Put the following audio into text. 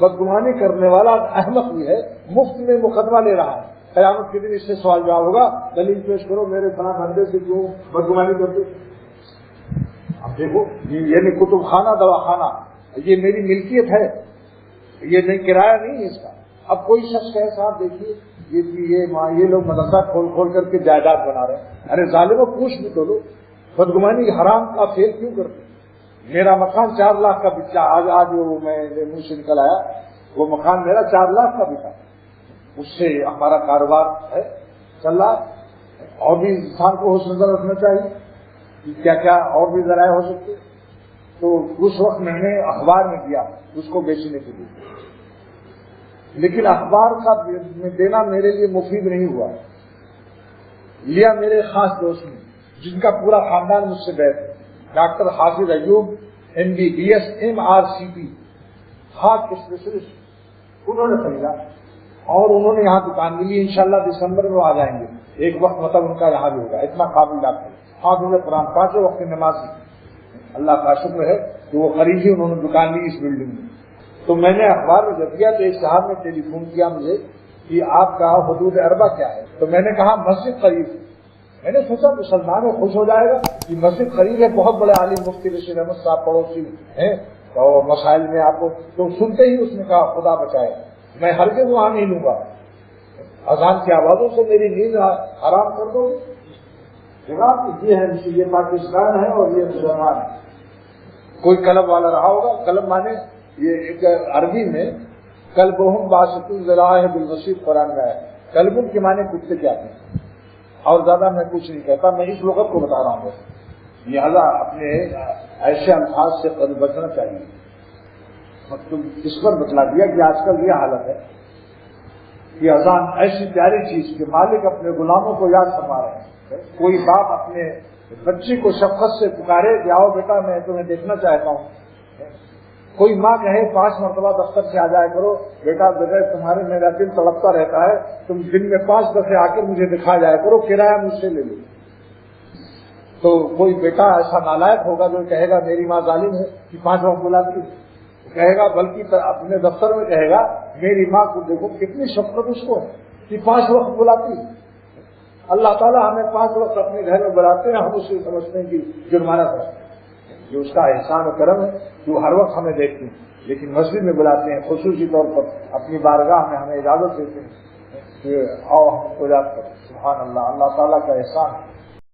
بدگمانی کرنے والا احمق بھی ہے، مفت میں مقدمہ لے رہا ہے. قیامت کے دن اس سے سوال جواب ہوگا، دلیل پیش کرو میرے فلاں بندے سے کیوں بدگمانی کرتے. اب دیکھو یعنی کتب خانہ دوا خانہ یہ میری ملکیت ہے، یہ نہیں کرایہ نہیں ہے اس کا. اب کوئی شخص کہے صاحب دیکھیے یہ لوگ مدرسہ کھول کر کے جائیداد بنا رہے ہیں. ارے ظالموں پوچھ بھی تو لو، بدگمانی حرام کا فعل کیوں کرتے. میرا مکان 4 لاکھ کا بچا، آج وہ میں منہ سے نکل آیا، وہ مکان میرا 4 لاکھ کا بکا، اس سے ہمارا کاروبار ہے چل رہا. اور بھی انسان کو ہوش نظر رکھنا چاہیے کہ کیا کیا اور بھی ذرائع ہو سکتے. تو اس وقت میں نے اخبار میں دیا اس کو بیچنے کے لیے، لیکن اخبار کا دینا میرے لیے مفید نہیں ہوا. لیا میرے خاص دوست نے جن کا پورا خاندان مجھ سے بیٹھ ہے، ڈاکٹر حافظ Ayub MBBS MRCP heart specialist, انہوں نے خریدا اور انہوں نے یہاں دکان ملی. انشاءاللہ دسمبر میں آ جائیں گے. ایک وقت مطلب ان کا یہاں بھی ہوگا. اتنا قابل ڈاکٹر، حافظ قرآن، 5 وقت نمازی. اللہ کا شکر ہے کہ وہ قریب ہی انہوں نے دکان لی اس بلڈنگ میں. تو میں نے اخبار میں جب دیا تو ایک صاحب نے ٹیلی فون کیا مجھے کہ آپ کا حدود اربع کیا ہے. تو میں نے کہا مسجد قریب. میں نے سوچا مسلمان میں خوش ہو جائے گا کہ مسجد قریب ہے، بہت بڑے عالم مفتی بشیر احمد صاحب پڑوسی ہیں اور مسائل میں آپ کو. تو سنتے ہی اس نے کہا خدا بچائے میں ہرگز وہاں نہیں لوں گا، اذان کی آوازوں سے میری نیند حرام کر دو. جناب یہ ہے، یہ پاکستان ہے اور یہ مسلمان ہے. کوئی کلب والا رہا ہوگا، کلب مانے یہ ایک عربی میں کلبہم باسط الذراع بالوسیط قرآن میں ہے. کلب کے معنی کتے کیا ہیں، اور زیادہ میں کچھ نہیں کہتا، میں اس لغت کو بتا رہا ہوں. لہذا اپنے ایسے الفاظ سے بچنا چاہیے. مطلب اس پر بتلا دیا کہ آج کل یہ حالت ہے کہ اذان ایسی پیاری چیز کہ مالک اپنے غلاموں کو یاد فرما رہے ہیں. کوئی باپ اپنے بچے کو شفقت سے پکارے کہ آؤ بیٹا میں تمہیں دیکھنا چاہتا ہوں. کوئی ماں کہے 5 مرتبہ دفتر سے آ جایا کرو بیٹا، بغیر تمہارے میرا دل تڑپتا رہتا ہے، تم دن میں 5 دفعے آ کر مجھے دکھا جایا کرو، کرایہ مجھ سے لے لو. تو کوئی بیٹا ایسا نالائق ہوگا جو کہے گا میری ماں ظالم ہے کہ 5 وقت بلاتی، کہے گا بلکہ اپنے دفتر میں کہے گا میری ماں کو دیکھو کتنی شفقت اس کو ہے کہ 5 وقت بلاتی. اللہ تعالیٰ ہمیں 5 وقت اپنے گھر میں بلاتے ہیں، ہم اسے سمجھتے ہیں کہ جرمانہ کرتے ہیں. جو اس کا احسان و کرم ہے جو ہر وقت ہمیں دیکھتے ہیں، لیکن مسجد میں بلاتے ہیں خصوصی طور پر، اپنی بارگاہ میں ہمیں اجازت دیتے ہیں کہ آؤ ہم کو یاد کرو. سبحان اللہ، اللہ تعالیٰ کا احسان.